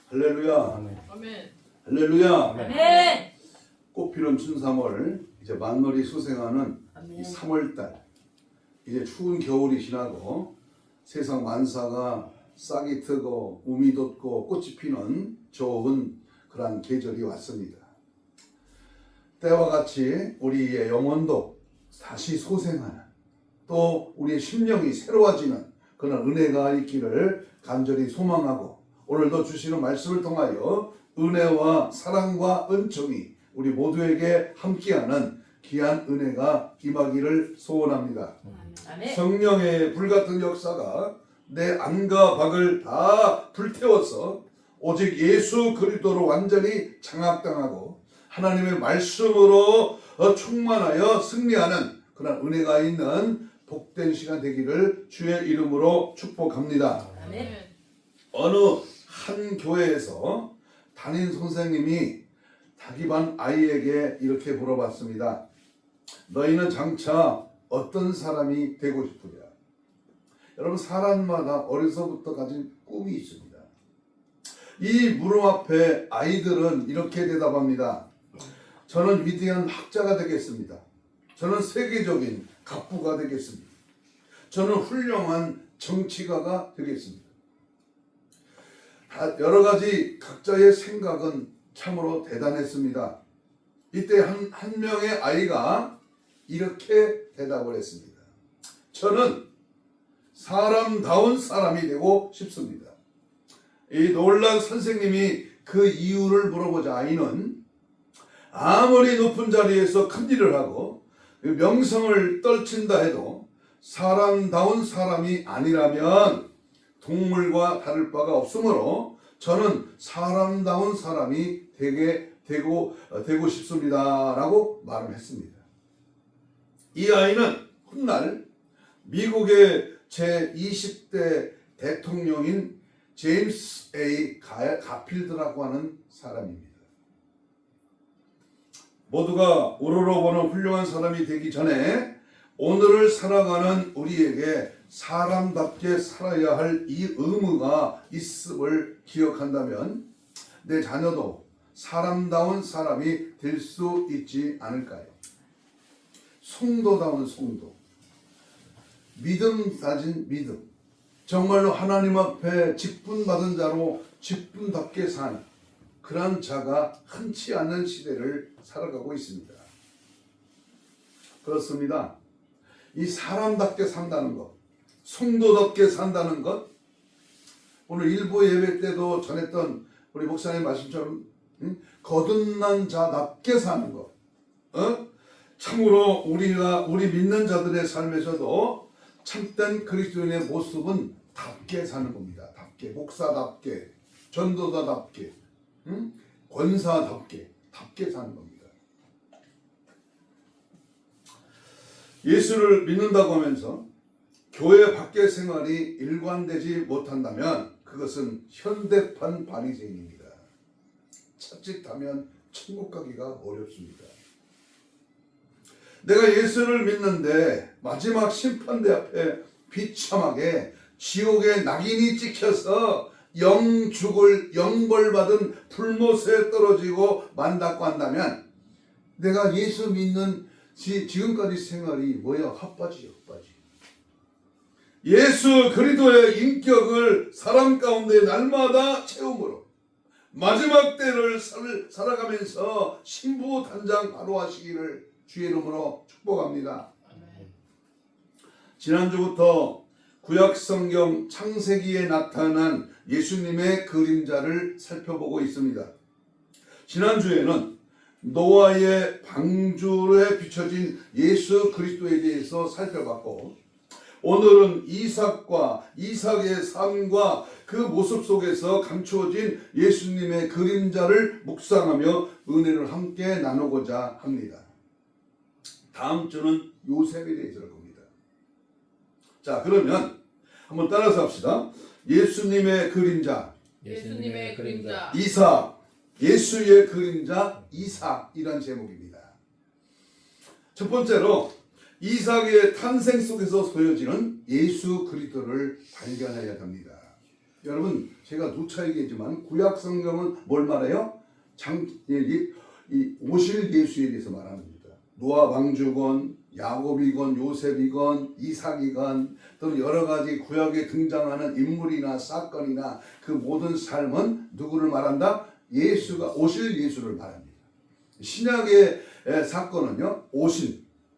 할렐루야. 아멘. 할렐루야. 아멘. 꽃피는 춘3월 이제 만월이 수생하는 아멘. 이 3월달 이제 추운 겨울이 지나고 세상 만사가 싹이 트고 우미 돋고 꽃이 피는 좋은 그런 계절이 왔습니다. 때와 같이 우리의 영혼도 다시 소생하는 또 우리의 심령이 새로워지는 그런 은혜가 있기를 간절히 소망하고 오늘도 주시는 말씀을 통하여 은혜와 사랑과 은총이 우리 모두에게 함께하는 귀한 은혜가 임하기를 소원합니다. 아멘. 성령의 불같은 역사가 내 안과 밖을 다 불태워서 오직 예수 그리스도로 완전히 장악당하고 하나님의 말씀으로 충만하여 승리하는 그런 은혜가 있는 복된 시간 되기를 주의 이름으로 축복합니다. 아멘. 어느 한 교회에서 담임 선생님이 자기 반 아이에게 이렇게 물어봤습니다. 너희는 장차 어떤 사람이 되고 싶으냐? 여러분, 사람마다 어려서부터 가진 꿈이 있습니다. 이 물음 앞에 아이들은 이렇게 대답합니다. 저는 위대한 학자가 되겠습니다. 저는 세계적인 갑부가 되겠습니다. 저는 훌륭한 정치가가 되겠습니다. 여러 가지 각자의 생각은 참으로 대단했습니다. 이때 한 명의 아이가 이렇게 대답을 했습니다. 저는 사람다운 사람이 되고 싶습니다. 이 놀란 선생님이 그 이유를 물어보자 아이는 아무리 높은 자리에서 큰 일을 하고 명성을 떨친다 해도 사람다운 사람이 아니라면 동물과 다를 바가 없으므로 저는 사람다운 사람이 되고 싶습니다 라고 말을 했습니다. 이 아이는 훗날 미국의 제20대 대통령인 제임스 A. 가필드라고 하는 사람입니다. 모두가 우러러보는 훌륭한 사람이 되기 전에 오늘을 살아가는 우리에게 사람답게 살아야 할 이 의무가 있음을 기억한다면 내 자녀도 사람다운 사람이 될 수 있지 않을까요? 성도다운 성도, 믿음 가진 믿음, 정말로 하나님 앞에 직분받은 자로 직분답게 사는 그런 자가 흔치 않는 시대를 살아가고 있습니다. 그렇습니다. 이 사람답게 산다는 것, 성도답게 산다는 것, 오늘 일부 예배 때도 전했던 우리 목사님 말씀처럼 거듭난 자답게 사는 것, 참으로 우리 믿는 자들의 삶에서도 참된 그리스도인의 모습은 답게 사는 겁니다. 답게, 목사답게, 전도자답게, 권사답게, 답게 사는 겁니다. 예수를 믿는다고 하면서 교회 밖의 생활이 일관되지 못한다면 그것은 현대판 바리새인입니다. 자칫하면 천국 가기가 어렵습니다. 내가 예수를 믿는데 마지막 심판대 앞에 비참하게 지옥의 낙인이 찍혀서 영죽을 영벌받은 불못에 떨어지고 만다고 한다면 내가 예수 믿는 지금까지 생활이 뭐야? 헛바지요, 헛바지. 예수 그리스도의 인격을 사람 가운데 날마다 체험으로 마지막 때를 살아가면서 신부 단장 바로 하시기를 주의 이름으로 축복합니다. 지난주부터 구약성경 창세기에 나타난 예수님의 그림자를 살펴보고 있습니다. 지난주에는 노아의 방주에 비춰진 예수 그리스도에 대해서 살펴봤고 오늘은 이삭의 삶과 그 모습 속에서 감추어진 예수님의 그림자를 묵상하며 은혜를 함께 나누고자 합니다. 다음 주는 요셉에 대해서 할 겁니다. 자, 그러면 한번 따라서 합시다. 예수님의 그림자, 예수님의 그림자. 이삭, 예수의 그림자 이삭이란 제목입니다. 첫 번째로 이삭의 탄생 속에서 소여지는 예수 그리스도를 발견해야 합니다. 여러분 제가 누차 얘기했지만 구약 성경은 뭘 말해요? 이 오실 예수에 대해서 말합니다. 노아 방주건 야곱이건 요셉이건 이삭이건 또는 여러 가지 구약에 등장하는 인물이나 사건이나 그 모든 삶은 누구를 말한다? 예수가 오실 예수를 말합니다. 신약의 사건은요,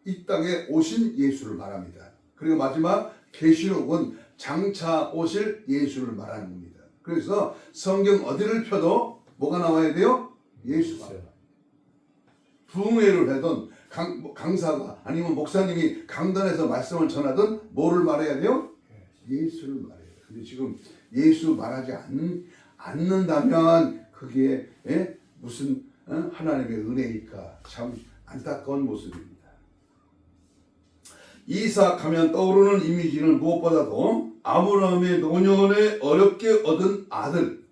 이 땅에 오신 예수를 말합니다. 그리고 마지막 계시록은 장차 오실 예수를 말하는 겁니다. 그래서 성경 어디를 펴도 뭐가 나와야 돼요? 예수가. 부흥회를 하던 강사가 아니면 목사님이 강단에서 말씀을 전하던 뭐를 말해야 돼요? 예수를 말해야 돼요. 근데 지금 예수 말하지 않는다면 그게 무슨 하나님의 은혜일까? 참 안타까운 모습입니다. 이삭 하면 떠오르는 이미지는 무엇보다도 아브라함의 노년에 어렵게 얻은 아들,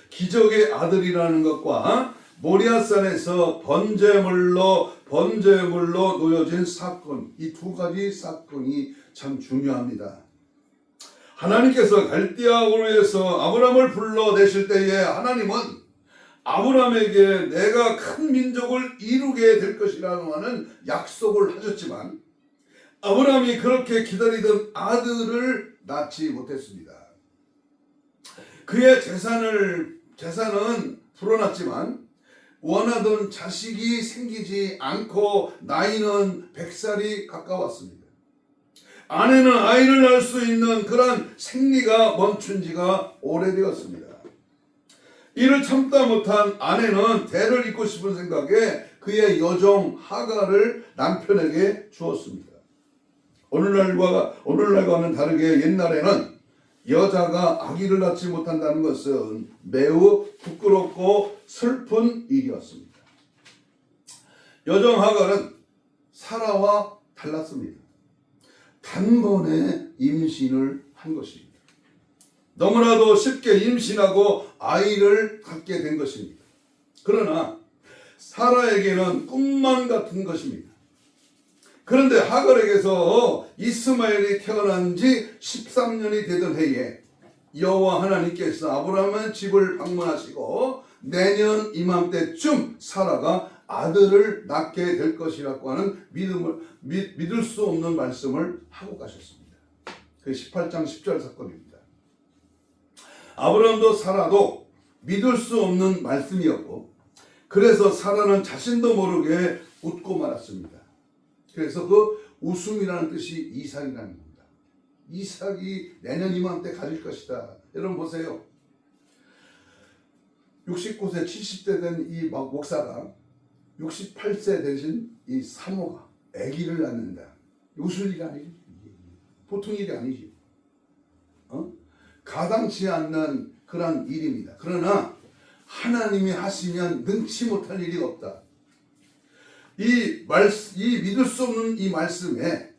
기적의 아들이라는 것과 모리아산에서 번제물로 놓여진 사건, 이 두 가지 사건이 참 중요합니다. 하나님께서 갈대아 우르에서 아브라함을 불러내실 때에 하나님은 아브라함에게 내가 큰 민족을 이루게 될 것이라고 하는 약속을 하셨지만 아브라함이 그렇게 기다리던 아들을 낳지 못했습니다. 그의 재산은 불어났지만 원하던 자식이 생기지 않고 나이는 100살이 가까웠습니다. 아내는 아이를 낳을 수 있는 그런 생리가 멈춘 지가 오래되었습니다. 이를 참다 못한 아내는 대를 잇고 싶은 생각에 그의 여종 하갈을 남편에게 주었습니다. 오늘날과는 다르게 옛날에는 여자가 아기를 낳지 못한다는 것은 매우 부끄럽고 슬픈 일이었습니다. 여종 하갈은 사라와 달랐습니다. 단번에 임신을 한 것입니다. 너무나도 쉽게 임신하고 아이를 갖게 된 것입니다. 그러나 사라에게는 꿈만 같은 것입니다. 그런데 하갈에게서 이스마엘이 태어난 지 13년이 되던 해에 여호와 하나님께서 아브라함의 집을 방문하시고 내년 이맘때쯤 사라가 아들을 낳게 될 것이라고 하는 믿을 수 없는 말씀을 하고 가셨습니다. 그 18장 10절 사건입니다. 아브라함도 사라도 믿을 수 없는 말씀이었고 그래서 사라는 자신도 모르게 웃고 말았습니다. 그래서 그 웃음이라는 뜻이 이삭이라는 겁니다. 이삭이 내년 이맘때 가질 것이다. 여러분 보세요. 69세 70대 된 이 목사가 68세 되신 이 사모가 아기를 낳는다. 웃을 일이 아니지. 보통 일이 아니지. 가당치 않는 그런 일입니다. 그러나 하나님이 하시면 능치 못할 일이 없다. 이 믿을 수 없는 이 말씀에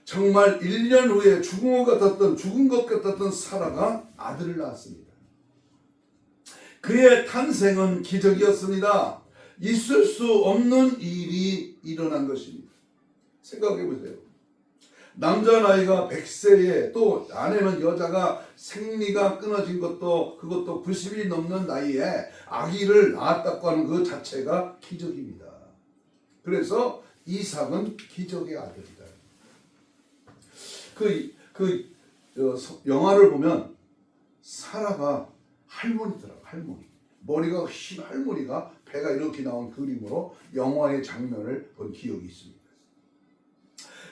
정말 1년 후에 죽은 것 같았던 사라가 아들을 낳았습니다. 그의 탄생은 기적이었습니다. 있을 수 없는 일이 일어난 것입니다. 생각해 보세요. 남자 나이가 100세에 또 아내는 여자가 생리가 끊어진 그것도 90이 넘는 나이에 아기를 낳았다고 하는 그 자체가 기적입니다. 그래서 이삭은 기적의 아들이다. 영화를 보면 사라가 할머니더라고. 머리가 흰 할머니가 배가 이렇게 나온 그림으로 영화의 장면을 본 기억이 있습니다.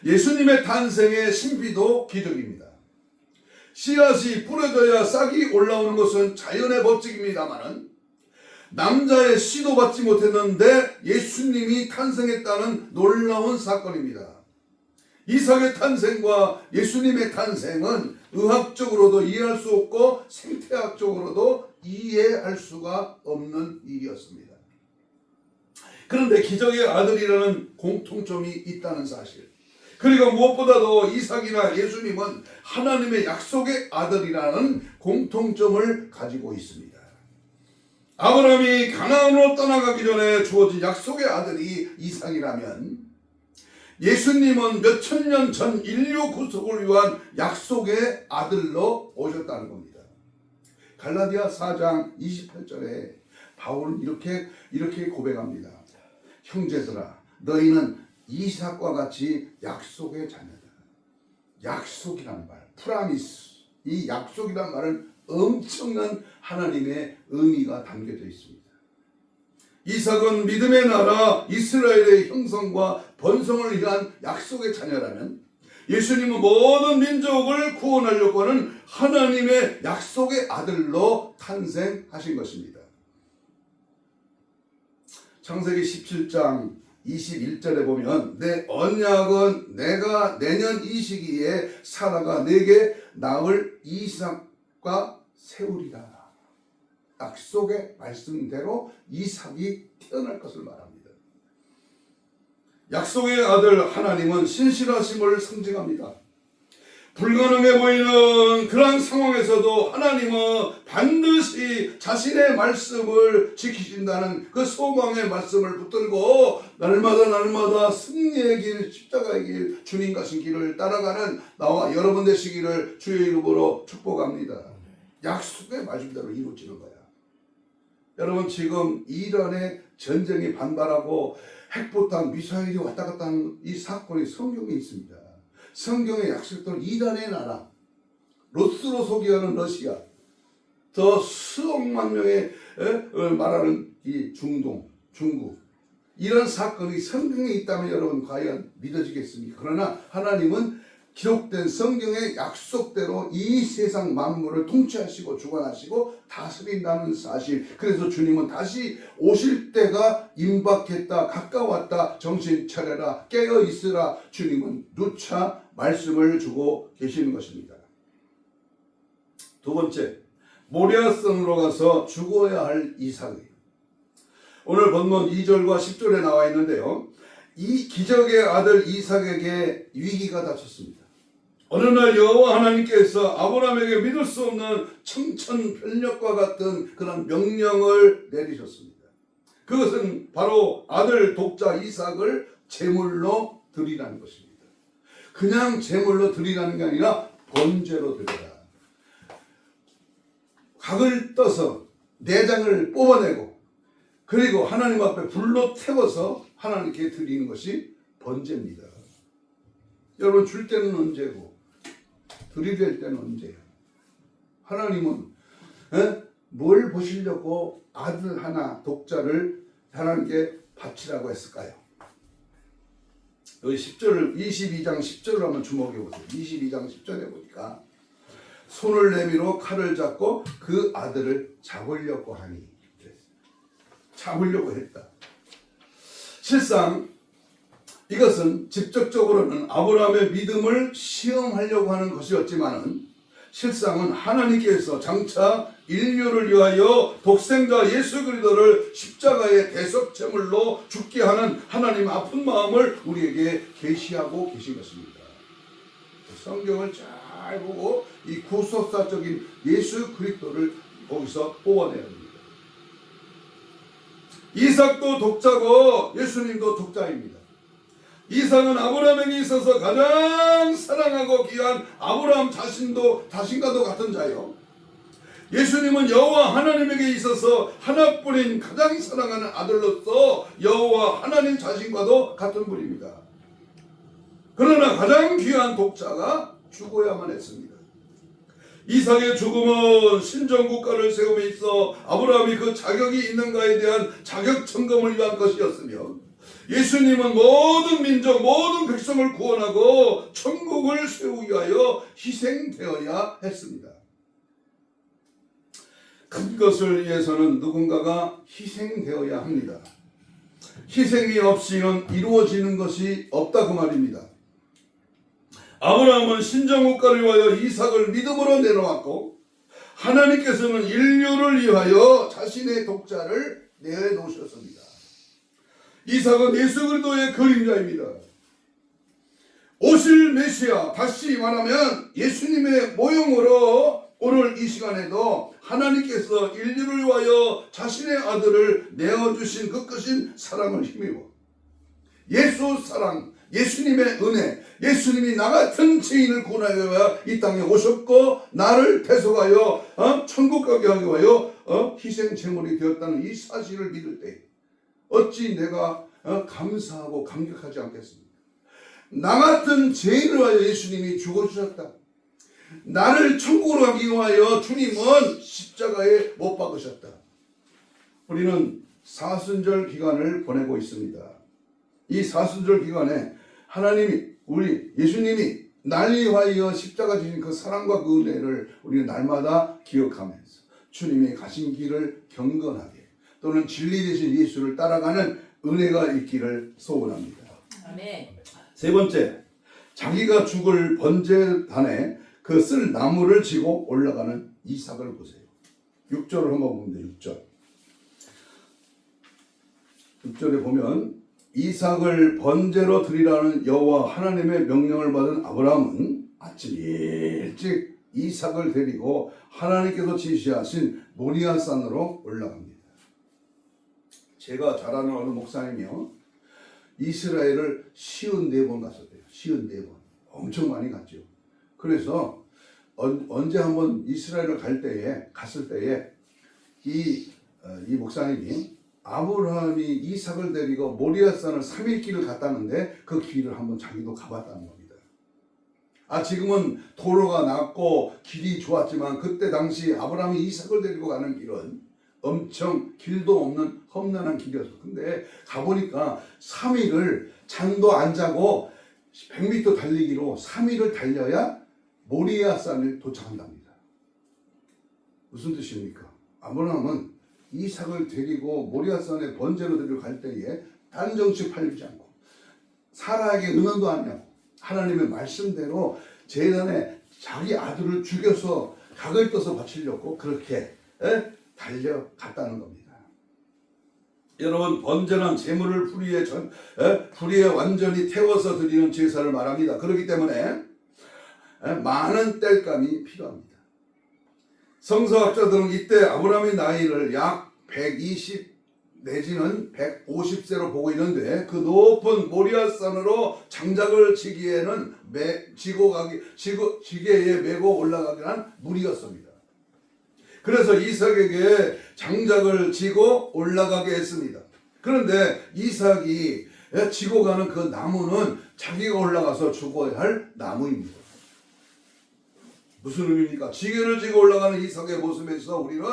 예수님의 탄생의 신비도 기적입니다. 씨앗이 뿌려져야 싹이 올라오는 것은 자연의 법칙입니다만은 남자의 씨도 받지 못했는데 예수님이 탄생했다는 놀라운 사건입니다. 이삭의 탄생과 예수님의 탄생은 의학적으로도 이해할 수 없고 생태학적으로도 이해할 수가 없는 일이었습니다. 그런데 기적의 아들이라는 공통점이 있다는 사실, 그리고 무엇보다도 이삭이나 예수님은 하나님의 약속의 아들이라는 공통점을 가지고 있습니다. 아브라함이 가나안으로 떠나가기 전에 주어진 약속의 아들이 이삭이라면 예수님은 몇천 년 전 인류 구속을 위한 약속의 아들로 오셨다는 겁니다. 갈라디아 4장 28절에 바울은 이렇게 고백합니다. 형제들아, 너희는 이삭과 같이 약속의 자녀다. 약속이란 말, 프라미스, 이 약속이란 말은 엄청난 하나님의 의미가 담겨져 있습니다. 이삭은 믿음의 나라 이스라엘의 형성과 번성을 위한 약속의 자녀라면, 예수님은 모든 민족을 구원하려고 하는 하나님의 약속의 아들로 탄생하신 것입니다. 창세기 17장 21절에 보면 내 언약은 내가 내년 이 시기에 사라가 내게 낳을 이삭과 세우리라. 약속의 말씀대로 이삭이 태어날 것을 말합니다. 약속의 아들 하나님은 신실하심을 상징합니다. 불가능해 보이는 그런 상황에서도 하나님은 반드시 자신의 말씀을 지키신다는 그 소망의 말씀을 붙들고 날마다 승리의 길, 십자가의 길, 주님 가신 길을 따라가는 나와 여러분 되시기를 주의 이름으로 축복합니다. 약속의 말씀대로 이루어지는 거야. 여러분, 지금 이란의 전쟁이 반발하고 핵포탄, 미사일이 왔다 갔다 하는 이 사건이 성경에 있습니다. 성경의 약속대로 이란의 나라, 로스로 소개하는 러시아, 더 수억만 명의 말하는 이 중동, 중국, 이런 사건이 성경에 있다면 여러분 과연 믿어지겠습니까? 그러나 하나님은 기록된 성경의 약속대로 이 세상 만물을 통치하시고 주관하시고 다스린다는 사실, 그래서 주님은 다시 오실 때가 임박했다, 가까웠다, 정신 차려라, 깨어 있으라, 주님은 누차 말씀을 주고 계시는 것입니다. 두 번째, 모리아성으로 가서 죽어야 할 이삭이에요. 오늘 본문 2절과 10절에 나와 있는데요, 이 기적의 아들 이삭에게 위기가 닥쳤습니다. 어느 날 여호와 하나님께서 아브라함에게 믿을 수 없는 청천벽력과 같은 그런 명령을 내리셨습니다. 그것은 바로 아들 독자 이삭을 제물로 드리라는 것입니다. 그냥 제물로 드리라는 게 아니라 번제로 드려라. 각을 떠서 내장을 뽑아내고 그리고 하나님 앞에 불로 태워서 하나님께 드리는 것이 번제입니다. 여러분, 줄 때는 언제고 드릴 때는 언제예요? 하나님은 뭘 보시려고 아들 하나 독자를 하나님께 바치라고 했을까요? 여기 10절, 22장 10절을 한번 주목해 보세요. 22장 10절에 보니까 손을 내밀어 칼을 잡고 그 아들을 잡으려고 하니, 잡으려고 했다. 실상 이것은 직접적으로는 아브라함의 믿음을 시험하려고 하는 것이었지만은 실상은 하나님께서 장차 인류를 위하여 독생자 예수 그리스도를 십자가의 대속제물로 죽게 하는 하나님 아픈 마음을 우리에게 계시하고 계신 것입니다. 성경을 잘 보고 이 구속사적인 예수 그리스도를 거기서 뽑아내야 합니다. 이삭도 독자고 예수님도 독자입니다. 이삭은 아브라함에게 있어서 가장 사랑하고 귀한 아브라함 자신과도 같은 자요. 예수님은 여호와 하나님에게 있어서 하나뿐인 가장 사랑하는 아들로서 여호와 하나님 자신과도 같은 분입니다. 그러나 가장 귀한 독자가 죽어야만 했습니다. 이삭의 죽음은 신정국가를 세움에 있어 아브라함이 그 자격이 있는가에 대한 자격 점검을 위한 것이었으며, 예수님은 모든 민족, 모든 백성을 구원하고 천국을 세우기 위하여 희생되어야 했습니다. 큰 것을 위해서는 누군가가 희생되어야 합니다. 희생이 없이는 이루어지는 것이 없다 그 말입니다. 아브라함은 신정국가를 위하여 이삭을 믿음으로 내놓았고, 하나님께서는 인류를 위하여 자신의 독자를 내놓으셨습니다. 이삭은 예수 그리스도의 그림자입니다. 오실 메시아, 다시 말하면 예수님의 모형으로 오늘 이 시간에도 하나님께서 인류를 위하여 자신의 아들을 내어주신 그 크신 사랑을 힘입어 예수 사랑, 예수님의 은혜, 예수님이 나 같은 죄인을 구원하여 이 땅에 오셨고 나를 대속하여 천국 가게 하기 위하여 희생 제물이 되었다는 이 사실을 믿을 때 어찌 내가 감사하고 감격하지 않겠습니까? 나 같은 죄인을 위하여 예수님이 죽어주셨다. 나를 천국으로 가기 위하여 주님은 십자가에 못 박으셨다. 우리는 사순절 기간을 보내고 있습니다. 이 사순절 기간에 하나님이 우리 예수님이 날 위하여 십자가 지신 그 사랑과 그 은혜를 우리는 날마다 기억하면서 주님의 가신 길을 경건하게 또는 진리 되신 예수를 따라가는 은혜가 있기를 소원합니다. 아멘. 세 번째, 자기가 죽을 번제단에 그 쓸 나무를 지고 올라가는 이삭을 보세요. 6절을 한번 보면 돼요. 6절. 6절에 보면 이삭을 번제로 드리라는 여호와 하나님의 명령을 받은 아브라함은 아침 일찍 이삭을 데리고 하나님께서 지시하신 모리아 산으로 올라갑니다. 제가 잘 아는 어느 목사님이요, 이스라엘을 54번 갔었대요. 54번. 엄청 많이 갔죠. 그래서 언제 한번 이스라엘을 갔을 때에 이 목사님이 아브라함이 이삭을 데리고 모리아산을 3일 길을 갔다는데 그 길을 한번 자기도 가봤다는 겁니다. 지금은 도로가 낮고 길이 좋았지만 그때 당시 아브라함이 이삭을 데리고 가는 길은 엄청 길도 없는 험난한 길이었어. 근데 가보니까 3일을 잠도 안 자고 100m 달리기로 3일을 달려야 모리아산을 도착한답니다. 무슨 뜻입니까? 아브라함은 이삭을 데리고 모리아산에 번제로 드리러 갈 때에 단정치 팔리지 않고 사라에게 은원도 안 하고 하나님의 말씀대로 제단에 자기 아들을 죽여서 각을 떠서 바치려고 그렇게 달려갔다는 겁니다. 여러분, 번제는 제물을 불의에 완전히 태워서 드리는 제사를 말합니다. 그렇기 때문에 많은 땔감이 필요합니다. 성서학자들은 이때 아브라함의 나이를 약 120 내지는 150세로 보고 있는데 그 높은 모리아산으로 장작을 지기에는 지게에 메고 지게에 무리였습니다. 그래서 이삭에게 장작을 지고 올라가게 했습니다. 그런데 이삭이 지고 가는 그 나무는 자기가 올라가서 죽어야 할 나무입니다. 무슨 의미입니까? 지게를 지고 올라가는 이삭의 모습에서 우리는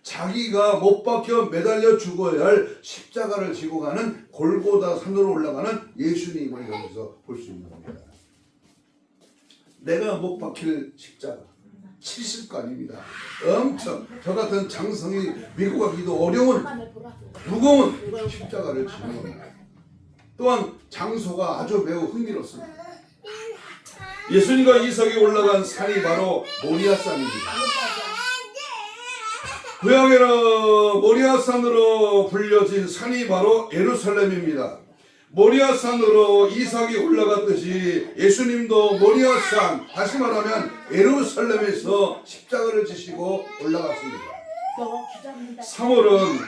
자기가 못 박혀 매달려 죽어야 할 십자가를 지고 가는 골고다 산으로 올라가는 예수님을 여기서 볼 수 있는 겁니다. 내가 못 박힐 십자가 70간입니다. 엄청 저 같은 장성이 밀고 가기도 어려운 무거운 십자가를 지는 겁니다. 또한 장소가 아주 매우 흥미롭습니다. 예수님과 이삭이 올라간 산이 바로 모리아산입니다. 구약에는 모리아산으로 불려진 산이 바로 예루살렘입니다. 모리아산으로 이삭이 올라갔듯이 예수님도 모리아산, 다시 말하면 예루살렘에서 십자가를 지시고 올라갔습니다. 3월은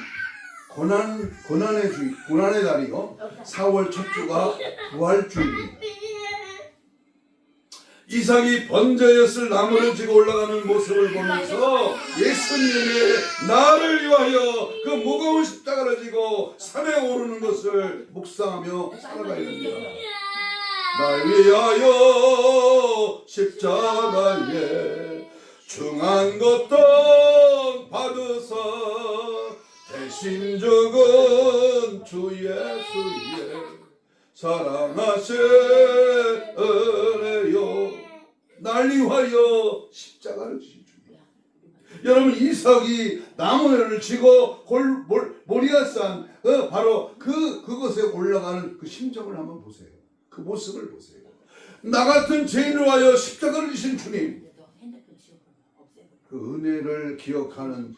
고난의 달이고 4월 첫 주가 부활주입니다. 이삭이 번제였을 나무를 지고 올라가는 모습을 보면서 예수님의 나를 위하여 그 무거운 십자가를 지고 산에 오르는 것을 묵상하며 살아가야 됩니다. 날 위하여 십자가에 중한 고통 받으사 대신 죽은 주 예수의 사랑하시네요. 날 위하여 십자가를 지신 주입니다. 여러분, 이삭이 나무를 지고 모리아산 바로 그곳에 올라가는 그 심정을 한번 보세요. 그 모습을 보세요. 나 같은 죄인을 위하여 십자가를 지신 주님, 그 은혜를 기억하는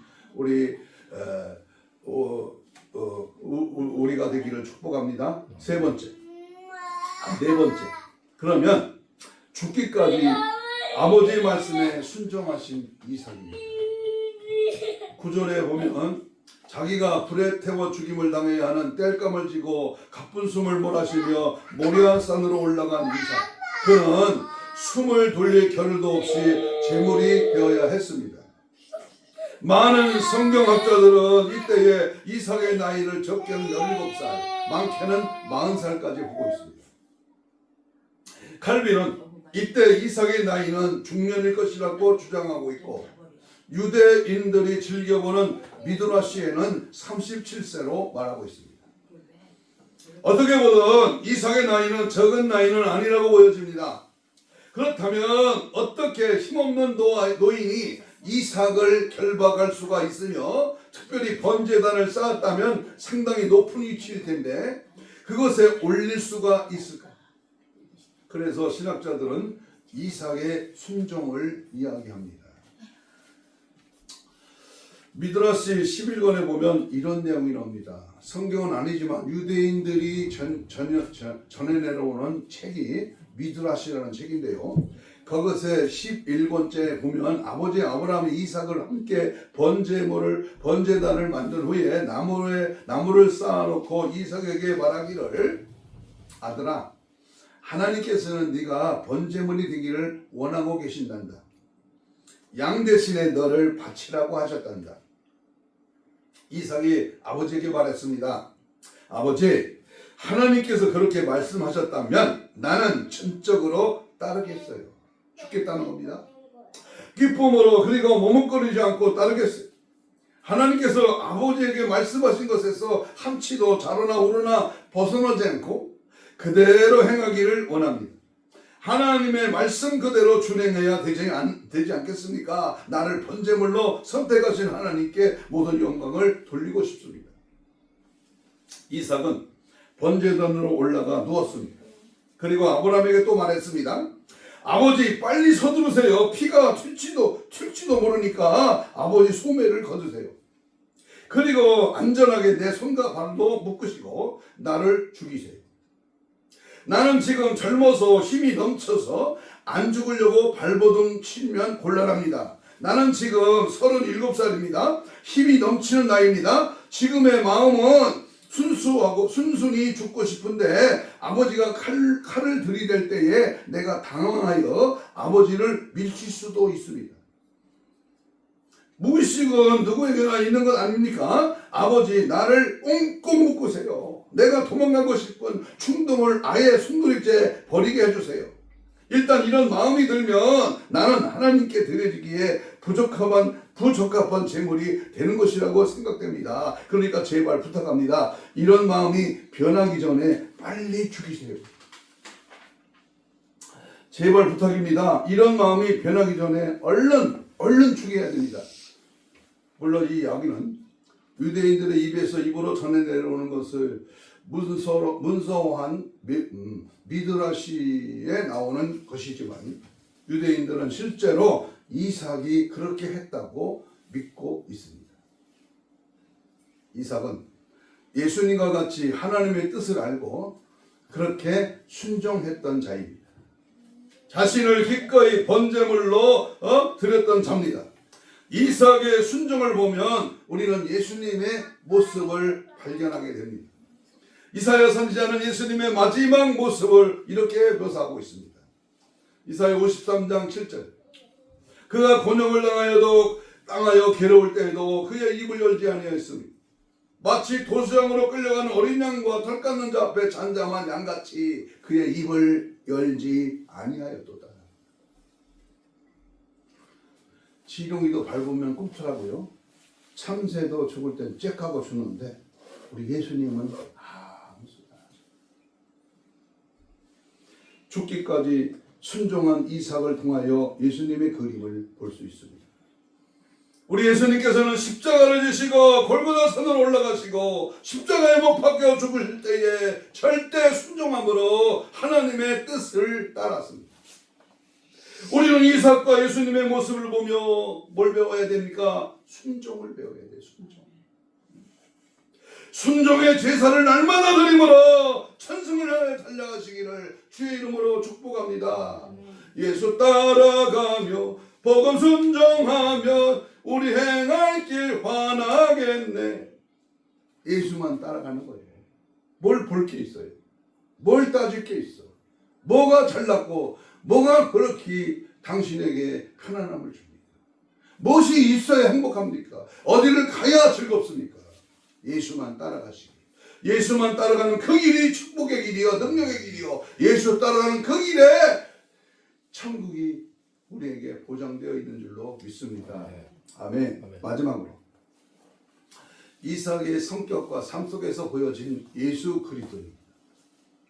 우리가 되기를 축복합니다. 네 번째. 그러면 죽기까지 아버지의 말씀에 순종하신 이삭입니다. 9절에 보면 자기가 불에 태워 죽임을 당해야 하는 땔감을 지고 가쁜 숨을 몰아쉬며 모리아 산으로 올라간 이삭. 그는 숨을 돌릴 겨를도 없이 제물이 되어야 했습니다. 많은 성경학자들은 이때에 이삭의 나이를 적게는 17살, 많게는 40살까지 보고 있습니다. 칼빈은 이때 이삭의 나이는 중년일 것이라고 주장하고 있고, 유대인들이 즐겨보는 미드라시에는 37세로 말하고 있습니다. 어떻게 보든 이삭의 나이는 적은 나이는 아니라고 보여집니다. 그렇다면 어떻게 힘없는 노인이 이삭을 결박할 수가 있으며 특별히 번제단을 쌓았다면 상당히 높은 위치일 텐데 그것에 올릴 수가 있을까? 그래서 신학자들은 이삭의 순종을 이야기합니다. 미드라시 11권에 보면 이런 내용이 나옵니다. 성경은 아니지만 유대인들이 전해 내려오는 책이 미드라시라는 책인데요. 그것의 11권째 보면 아버지 아브라함이 이삭을 함께 번제단을 만든 후에 나무를 쌓아놓고 이삭에게 말하기를, 아들아, 하나님께서는 네가 번제물이 되기를 원하고 계신단다. 양 대신에 너를 바치라고 하셨단다. 이삭이 아버지에게 말했습니다. 아버지, 하나님께서 그렇게 말씀하셨다면 나는 전적으로 따르겠어요. 죽겠다는 겁니다. 기쁨으로, 그리고 머뭇거리지 않고 따르겠어요. 하나님께서 아버지에게 말씀하신 것에서 한치도 좌로나 우로나 벗어나지 않고 그대로 행하기를 원합니다. 하나님의 말씀 그대로 준행해야 되지 않겠습니까? 나를 번제물로 선택하신 하나님께 모든 영광을 돌리고 싶습니다. 이삭은 번제단으로 올라가 누웠습니다. 그리고 아브라함에게 또 말했습니다. 아버지, 빨리 서두르세요. 피가 튈지도 모르니까 아버지 소매를 거두세요. 그리고 안전하게 내 손과 발도 묶으시고 나를 죽이세요. 나는 지금 젊어서 힘이 넘쳐서 안 죽으려고 발버둥 치면 곤란합니다. 나는 지금 37살입니다. 힘이 넘치는 나이입니다. 지금의 마음은 순순히 죽고 싶은데 아버지가 칼을 들이댈 때에 내가 당황하여 아버지를 밀칠 수도 있습니다. 무의식은 누구에게나 있는 것 아닙니까? 아버지, 나를 꽁꽁 묶으세요. 내가 도망가고 싶은 충동을 아예 숨도리째 버리게 해주세요. 일단 이런 마음이 들면 나는 하나님께 드려지기에 부적합한 제물이 되는 것이라고 생각됩니다. 그러니까 제발 부탁합니다. 이런 마음이 변하기 전에 빨리 죽이세요. 제발 부탁입니다. 이런 마음이 변하기 전에 얼른 죽여야 됩니다. 물론 이 이야기는 유대인들의 입에서 입으로 전해 내려오는 것을 문서한 미드라시에 나오는 것이지만 유대인들은 실제로 이삭이 그렇게 했다고 믿고 있습니다. 이삭은 예수님과 같이 하나님의 뜻을 알고 그렇게 순종했던 자입니다. 자신을 기꺼이 번제물로 드렸던 자입니다. 이삭의 순종을 보면 우리는 예수님의 모습을 발견하게 됩니다. 이사야 선지자는 예수님의 마지막 모습을 이렇게 묘사하고 있습니다. 이사야 53장 7절. 그가 곤욕을 당하여 괴로울 때에도 그의 입을 열지 아니하였으니 마치 도수장으로 끌려가는 어린 양과 털 깎는 자 앞에 잠잠한 양같이 그의 입을 열지 아니하였도다. 지렁이도 밟으면 꿈틀하고요. 참새도 죽을 땐 짹하고 주는데 우리 예수님은 아무 소리 안 하죠. 죽기까지 순종한 이삭을 통하여 예수님의 그림을 볼 수 있습니다. 우리 예수님께서는 십자가를 지시고 골고다 산으로 올라가시고 십자가에 못 박혀 죽으실 때에 절대 순종함으로 하나님의 뜻을 따랐습니다. 우리는 이삭과 예수님의 모습을 보며 뭘 배워야 됩니까? 순종을 배워야 돼요. 순종의 제사를 날마다 드림으로 천승을 향해 달려가시기를 주의 이름으로 축복합니다. 예수 따라가며 복음 순종하며 우리 행할 길 환하겠네. 예수만 따라가는 거예요. 뭘 볼 게 있어요? 뭘 따질 게 있어? 뭐가 잘났고 뭐가 그렇게 당신에게 편안함을 줍니까? 무엇이 있어야 행복합니까? 어디를 가야 즐겁습니까? 예수만 따라가시기. 예수만 따라가는 그 길이 축복의 길이요, 능력의 길이요, 예수 따라가는 그 길에 천국이 우리에게 보장되어 있는 줄로 믿습니다. 아멘. 마지막으로 이삭의 성격과 삶 속에서 보여진 예수 그리스도입니다.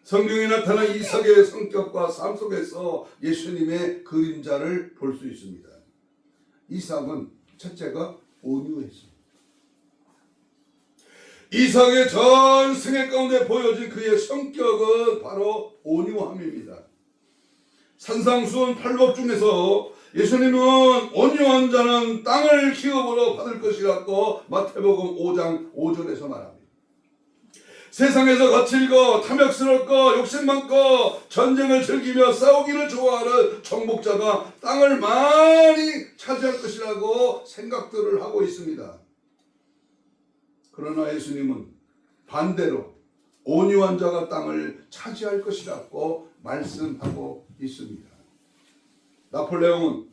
성경에 나타난 이삭의 성격과 삶 속에서 예수님의 그림자를 볼 수 있습니다. 이삭은 첫째가 온유했습니다. 이삭의 전 생애 가운데 보여진 그의 성격은 바로 온유함입니다. 산상수훈 8법 중에서 예수님은 온유한 자는 땅을 기업으로 받을 것이라고 마태복음 5장 5절에서 말합니다. 세상에서 거칠고 탐욕스럽고 욕심 많고 전쟁을 즐기며 싸우기를 좋아하는 정복자가 땅을 많이 차지할 것이라고 생각들을 하고 있습니다. 그러나 예수님은 반대로 온유한 자가 땅을 차지할 것이라고 말씀하고 있습니다. 나폴레옹은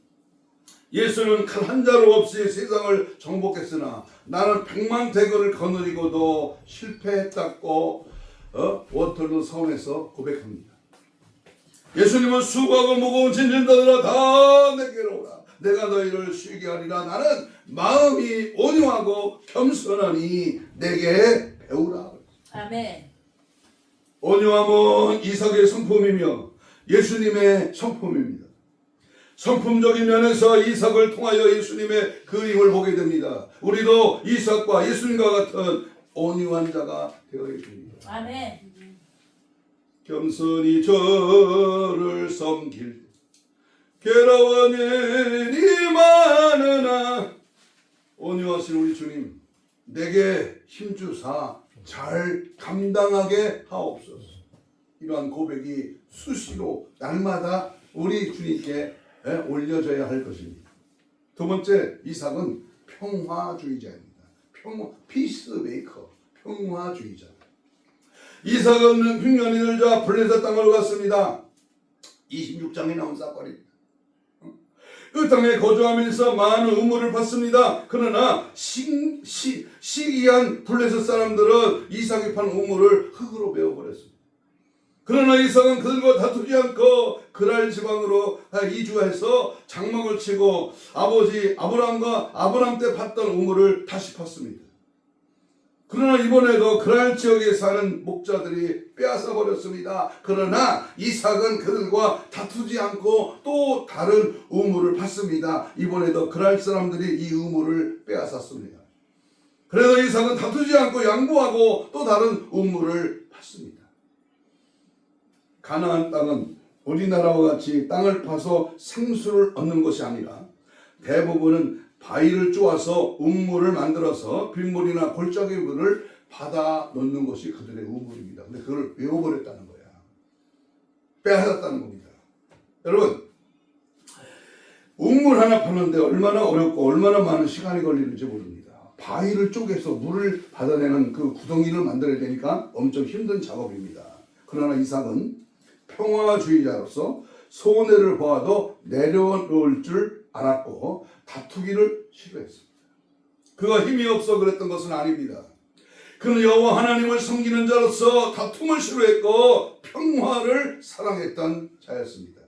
예수는 칼 한 자루 없이 세상을 정복했으나 나는 100만 대군을 거느리고도 실패했다고 워털루 성에서 고백합니다. 예수님은 수고하고 무거운 짐진 자들아 다 내게로 오라. 내가 너희를 쉬게 하리라. 나는 마음이 온유하고 겸손하니 내게 배우라. 아멘. 온유함은 이삭의 성품이며 예수님의 성품입니다. 성품적인 면에서 이삭을 통하여 예수님의 그림을 보게 됩니다. 우리도 이삭과 예수님과 같은 온유한 자가 되어야 됩니다. 아멘. 겸손히 저를 섬길 괴로운 일이 많으나 온유하신 우리 주님 내게 힘주사 잘 감당하게 하옵소서. 이러한 고백이 수시로 날마다 우리 주님께 올려져야 할 것입니다. 두 번째, 이삭은 평화주의자입니다. 피스메이커, 평화주의자. 이삭은 흉년이 들자 블레셋 땅으로 갔습니다. 26장에 나온 사건입니다. 그 땅에 거주하면서 많은 우물을 받습니다. 그러나 시기한 블레셋 사람들은 이삭이 판 우물을 흙으로 메워버렸습니다. 그러나 이삭은 그들과 다투지 않고 그랄 지방으로 이주해서 장막을 치고 아버지 아브람과 아브람 때 팠던 우물을 다시 팠습니다. 그러나 이번에도 그랄 지역에 사는 목자들이 빼앗아 버렸습니다. 그러나 이삭은 그들과 다투지 않고 또 다른 우물을 팠습니다. 이번에도 그랄 사람들이 이 우물을 빼앗았습니다. 그래서 이삭은 다투지 않고 양보하고 또 다른 우물을 팠습니다. 가나안 땅은 우리나라와 같이 땅을 파서 생수를 얻는 것이 아니라 대부분은 바위를 쪼아서 우물을 만들어서 빗물이나 골짜기 물을 받아 넣는 것이 그들의 우물입니다. 근데 그걸 외워버렸다는 거야. 빼앗았다는 겁니다. 여러분, 우물 하나 파는데 얼마나 어렵고 얼마나 많은 시간이 걸리는지 모릅니다. 바위를 쪼개서 물을 받아내는 그 구덩이를 만들어야 되니까 엄청 힘든 작업입니다. 그러나 이삭은 평화주의자로서 손해를 보아도 내려놓을 줄 알았고 다투기를 싫어했습니다. 그가 힘이 없어 그랬던 것은 아닙니다. 그는 여호와 하나님을 섬기는 자로서 다툼을 싫어했고 평화를 사랑했던 자였습니다.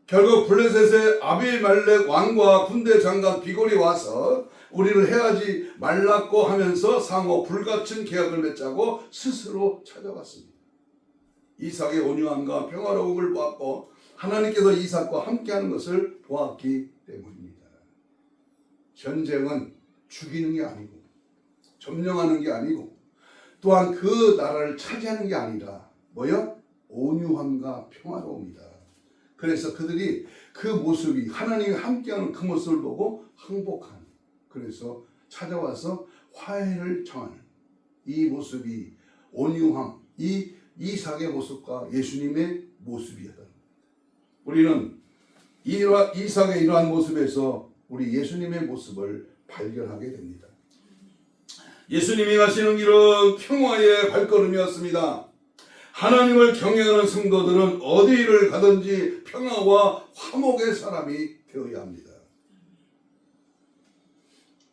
결국 블레셋의 아비멜렉 왕과 군대 장관 비골이 와서 우리를 해하지 말라고 하면서 상호 불같은 계약을 맺자고 스스로 찾아갔습니다. 이삭의 온유함과 평화로움을 보았고 하나님께서 이삭과 함께하는 것을 보았기 때문입니다. 전쟁은 죽이는 게 아니고 점령하는 게 아니고 또한 그 나라를 차지하는 게 아니라 뭐요? 온유함과 평화로움이다. 그래서 그들이 그 모습이 하나님이 함께하는 그 모습을 보고 항복하는, 그래서 찾아와서 화해를 청하는 이 모습이 온유함, 이 이삭의 모습과 예수님의 모습이었다. 우리는 이삭의 이러한 모습에서 우리 예수님의 모습을 발견하게 됩니다. 예수님이 가시는 길은 평화의 발걸음이었습니다. 하나님을 경외하는 성도들은 어디를 가든지 평화와 화목의 사람이 되어야 합니다.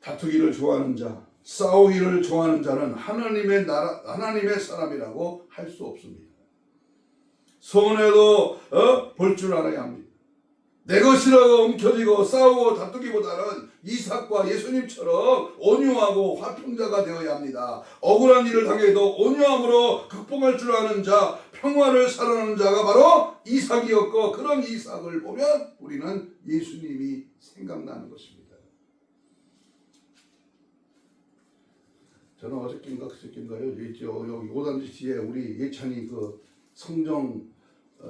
다투기를 좋아하는 자, 싸우기를 좋아하는 자는 하나님의 사람이라고 할 수 없습니다. 손해도 볼 줄 알아야 합니다. 내 것이라고 움켜쥐고 싸우고 다투기보다는 이삭과 예수님처럼 온유하고 화평자가 되어야 합니다. 억울한 일을 당해도 온유함으로 극복할 줄 아는 자, 평화를 사랑하는 자가 바로 이삭이었고, 그런 이삭을 보면 우리는 예수님이 생각나는 것입니다. 저는 어저께인가 그저께인가요? 여기 오단지 뒤에 우리 예찬이 그 성정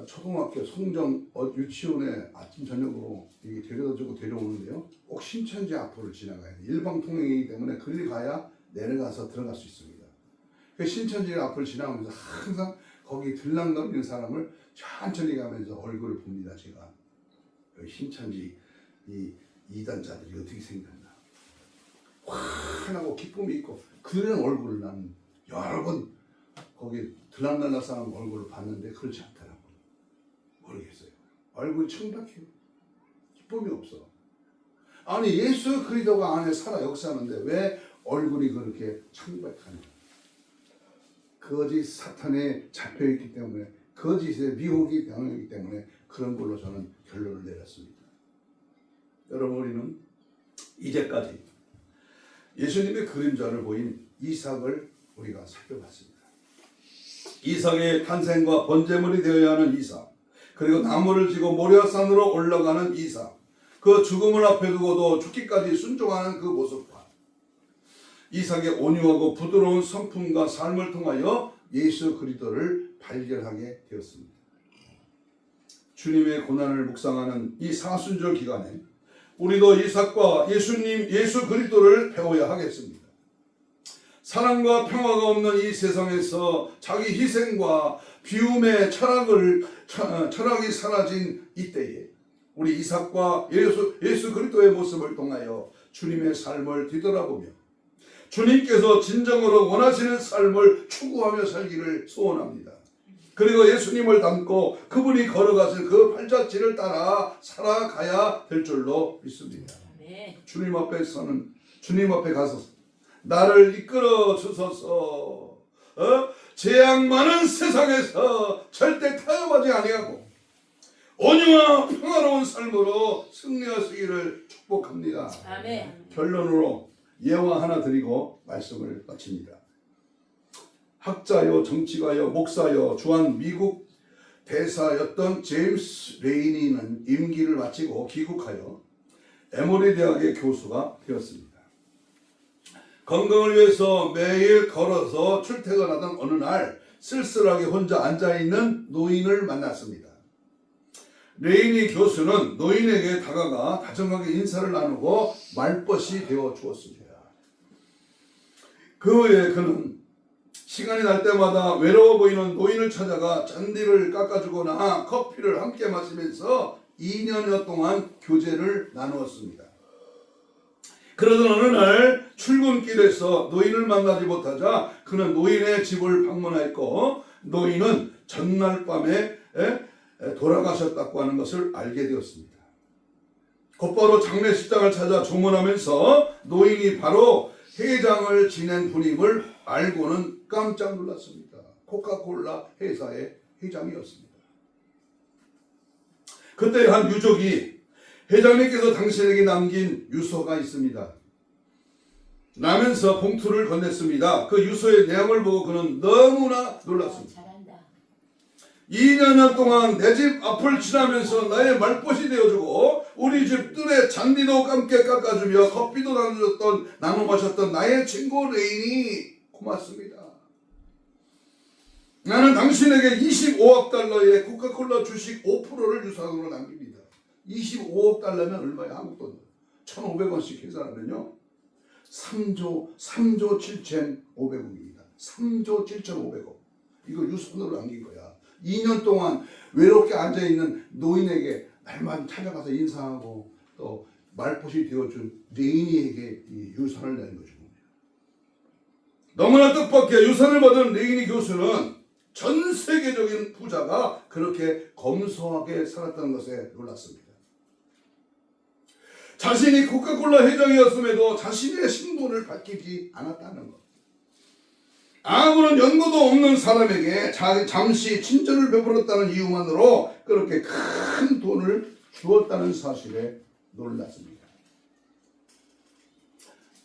초등학교 성정 유치원에 아침 저녁으로 데려다주고 데려오는데요. 꼭 신천지 앞으로 지나가야 돼요. 일방 통행이기 때문에 그리 가야 내려가서 들어갈 수 있습니다. 그 신천지 앞을 지나가면서 항상 거기 들락거리는 사람을 천천히 가면서 얼굴을 봅니다. 제가 신천지 이 이단자들이 어떻게 생겼나, 환하고 기쁨이 있고 그런 얼굴을 나는 여러 번 거기 들락날락 사람 얼굴을 봤는데 그렇지 않더라고요. 모르겠어요. 얼굴이 청박해요. 기쁨이 없어. 아니 예수 그리스도가 안에 살아 역사하는데 왜 얼굴이 그렇게 청박하냐? 거짓 사탄에 잡혀있기 때문에, 거짓에 미혹이 당하기 때문에 그런 걸로 저는 결론을 내렸습니다. 여러분, 우리는 이제까지 예수님의 그림자를 보인 이삭을 우리가 살펴봤습니다. 이삭의 탄생과 번제물이 되어야 하는 이삭, 그리고 나무를 지고 모리아산으로 올라가는 이삭, 그 죽음을 앞에 두고도 죽기까지 순종하는 그 모습과 이삭의 온유하고 부드러운 성품과 삶을 통하여 예수 그리스도를 발견하게 되었습니다. 주님의 고난을 묵상하는 이 사순절 기간에 우리도 이삭과 예수님, 예수 그리스도를 배워야 하겠습니다. 사랑과 평화가 없는 이 세상에서 자기 희생과 비움의 철학이 사라진 이때에 우리 이삭과 예수 그리스도의 모습을 통하여 주님의 삶을 뒤돌아보며 주님께서 진정으로 원하시는 삶을 추구하며 살기를 소원합니다. 그리고 예수님을 닮고 그분이 걸어가신 그 발자취를 따라 살아가야 될 줄로 믿습니다. 주님 앞에 가서 나를 이끌어 주소서. 재앙 많은 세상에서 절대 타협하지 아니하고 온유와 평화로운 삶으로 승리하시기를 축복합니다. 아멘. 결론으로 예화 하나 드리고 말씀을 마칩니다. 학자요, 정치가요, 목사요, 주한 미국 대사였던 제임스 레이니는 임기를 마치고 귀국하여 에모리 대학의 교수가 되었습니다. 건강을 위해서 매일 걸어서 출퇴근하던 어느 날 쓸쓸하게 혼자 앉아있는 노인을 만났습니다. 레이니 교수는 노인에게 다가가 다정하게 인사를 나누고 말벗이 되어 주었습니다. 그 후에 그는 시간이 날 때마다 외로워 보이는 노인을 찾아가 잔디를 깎아주거나 커피를 함께 마시면서 2년여 동안 교제를 나누었습니다. 그러던 어느 날 출근길에서 노인을 만나지 못하자 그는 노인의 집을 방문하였고 노인은 전날 밤에 돌아가셨다고 하는 것을 알게 되었습니다. 곧바로 장례식장을 찾아 조문하면서 노인이 바로 회장을 지낸 분임을 알고는 깜짝 놀랐습니다. 코카콜라 회사의 회장이었습니다. 그때 한 유족이 회장님께서 당신에게 남긴 유서가 있습니다. 라면서 봉투를 건넸습니다. 그 유서의 내용을 보고 그는 너무나 놀랐습니다. 2년 동안 내 집 앞을 지나면서 나의 말벗이 되어주고 우리 집 뜰에 잔디도 함께 깎아주며 커피도 나눠 마셨던 나의 친구 레인이 고맙습니다. 나는 당신에게 25억 달러의 코카콜라 주식 5%를 유산으로 남깁니다. 25억 달러면 얼마야? 한국 돈 1,500원씩 계산하면요 3조 7,500억입니다. 3조 7,500억. 이거 유산으로 남긴 거야. 2년 동안 외롭게 앉아있는 노인에게 날마다 찾아가서 인사하고 또 말벗이 되어준 레인이에게 이 유산을 내는 거죠. 너무나 뜻밖의 유산을 받은 레이니 교수는 전 세계적인 부자가 그렇게 검소하게 살았다는 것에 놀랐습니다. 자신이 코카콜라 회장이었음에도 자신의 신분을 밝히지 않았다는 것. 아무런 연고도 없는 사람에게 잠시 친절을 베풀었다는 이유만으로 그렇게 큰 돈을 주었다는 사실에 놀랐습니다.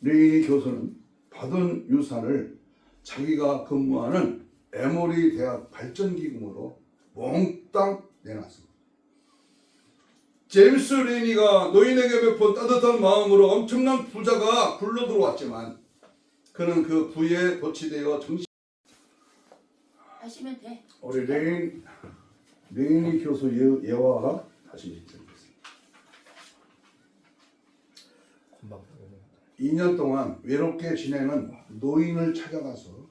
레이니 교수는 받은 유산을 자기가 근무하는 에모리 대학 발전기금으로 몽땅 내놨습니다. 제임스 레이니가 노인에게 베푼 따뜻한 마음으로 엄청난 부자가 굴러 들어왔지만 그는 그 부에 도취되어 정신 하시면 돼. 우리 레이니 교수 예화가 다시 읽겠습니다. 2년 동안 외롭게 지내는 노인을 찾아가서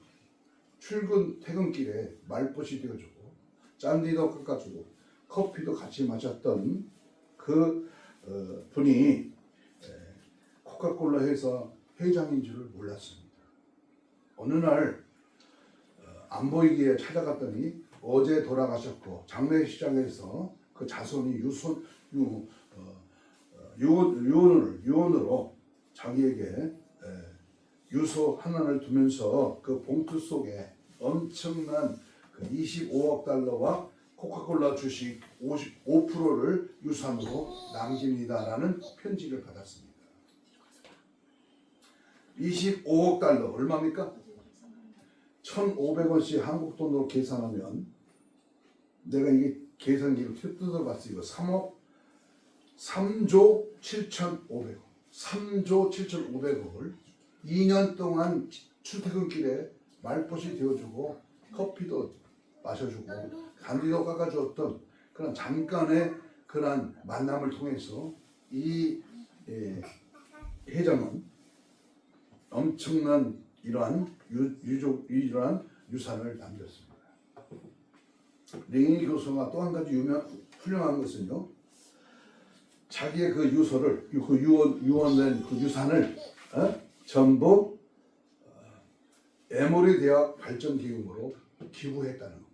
출근 퇴근길에 말벗이 되어주고 짠디도 깎아주고 커피도 같이 마셨던 그 분이 코카콜라 회사 회장인 줄을 몰랐습니다. 어느 날 안 보이기에 찾아갔더니 어제 돌아가셨고 장례식장에서 그 자손이 유언으로 자기에게 유서 하나를 두면서 그 봉투 속에 엄청난 그 25억 달러와 코카콜라 주식 55%를 유산으로 남깁니다라는 편지를 받았습니다. 25억 달러 얼마입니까? 1,500원씩 한국 돈으로 계산하면 내가 이게 계산기를 뜯어봤어요. 3조 7,500원 3조 7,500억을 2년 동안 출퇴근길에 말벗이 되어주고 커피도 마셔주고 간디도 깎아주었던 그런 잠깐의 그런 만남을 통해서 이 회장은 엄청난 이러한 유산을 남겼습니다. 레이니 교수가 또 한 가지 훌륭한 것은요, 자기의 그 유서를 유언된 그 유산을 전부 에모리 대학 발전 기금으로 기부했다는 겁니다.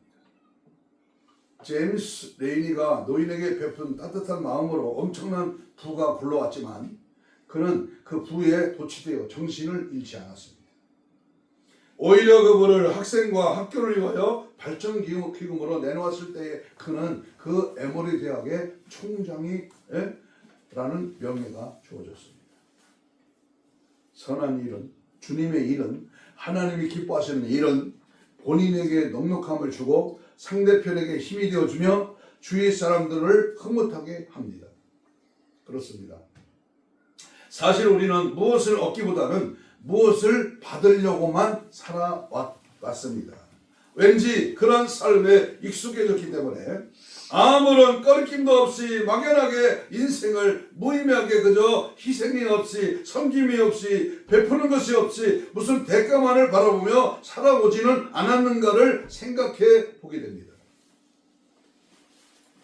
제임스 레이니가 노인에게 베푼 따뜻한 마음으로 엄청난 부가 굴러왔지만 그는 그 부에 도취되어 정신을 잃지 않았습니다. 오히려 그 부를 학생과 학교를 위하여 발전 기금으로 내놓았을 때에 그는 그 에모리 대학의 총장이 라는 명예가 주어졌습니다. 선한 일은, 주님의 일은, 하나님이 기뻐하시는 일은 본인에게 넉넉함을 주고 상대편에게 힘이 되어주며 주위 사람들을 흐뭇하게 합니다. 그렇습니다. 사실 우리는 무엇을 얻기보다는 무엇을 받으려고만 살아왔습니다. 왠지 그런 삶에 익숙해졌기 때문에 아무런 꺼리낌도 없이 막연하게 인생을 무의미하게 그저 희생이 없이 섬김이 없이 베푸는 것이 없이 무슨 대가만을 바라보며 살아오지는 않았는가를 생각해 보게 됩니다.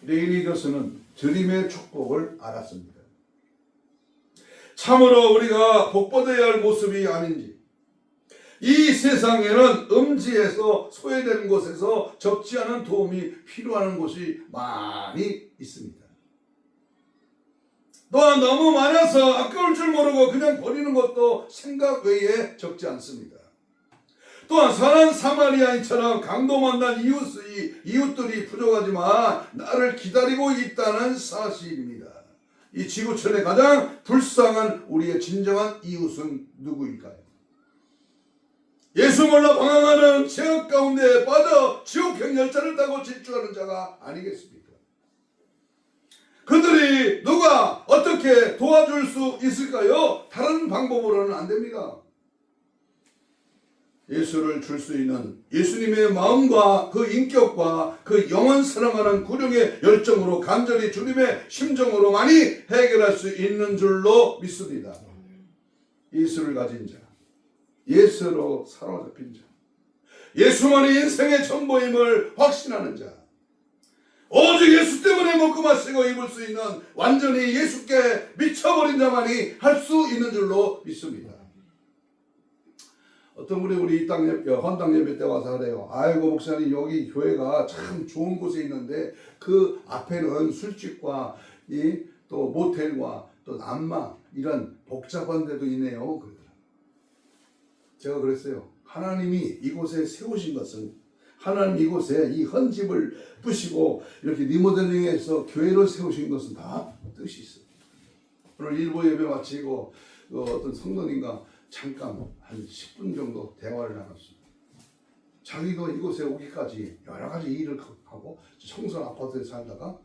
레이니 교수는 드림의 축복을 알았습니다. 참으로 우리가 복받아야 할 모습이 아닌지, 이 세상에는 음지에서 소외된 곳에서 적지 않은 도움이 필요한 곳이 많이 있습니다. 또한 너무 많아서 아까울 줄 모르고 그냥 버리는 것도 생각 외에 적지 않습니다. 또한 선한 사마리아인처럼 강도 만난 이웃들이 부족하지만 나를 기다리고 있다는 사실입니다. 이 지구촌의 가장 불쌍한 우리의 진정한 이웃은 누구일까요? 예수 몰라 방황하는 죄악 가운데 빠져 지옥행 열차를 타고 질주하는 자가 아니겠습니까? 그들이 누가 어떻게 도와줄 수 있을까요? 다른 방법으로는 안 됩니다. 예수를 줄 수 있는 예수님의 마음과 그 인격과 그 영원 사랑하는 구령의 열정으로 간절히 주님의 심정으로만이 해결할 수 있는 줄로 믿습니다. 예수를 가진 자, 예수로 사로잡힌 자, 예수만이 인생의 전부임을 확신하는 자, 오직 예수 때문에 먹고 마시고 입을 수 있는 완전히 예수께 미쳐버린 자만이 할 수 있는 줄로 믿습니다. 어떤 분이 우리 이 땅 헌당 예배 때 와서 그래요. 아이고 목사님 여기 교회가 참 좋은 곳에 있는데 그 앞에는 술집과 또 모텔과 또 남마 이런 복잡한 데도 있네요. 그러더라고요. 제가 그랬어요. 하나님이 이곳에 세우신 것은 하나님 이곳에 이 헌집을 부시고 이렇게 리모델링해서 교회를 세우신 것은 다 뜻이 있어요. 오늘 일부 예배 마치고 어떤 성도님과 잠깐 한 10분 정도 대화를 나눴습니다. 자기도 이곳에 오기까지 여러 가지 일을 하고 청소 아파트에 살다가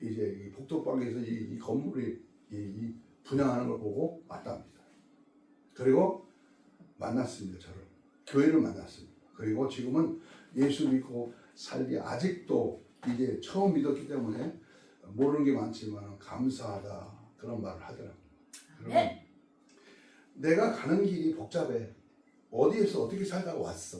이제 이 복덕방에서 이 건물이 이 분양하는 걸 보고 왔답니다. 그리고 만났습니다. 저를 교회를 만났습니다. 그리고 지금은 예수 믿고 살기 아직도 이제 처음 믿었기 때문에 모르는 게 많지만 감사하다 그런 말을 하더라고요. 네. 내가 가는 길이 복잡해. 어디에서 어떻게 살다가 왔어.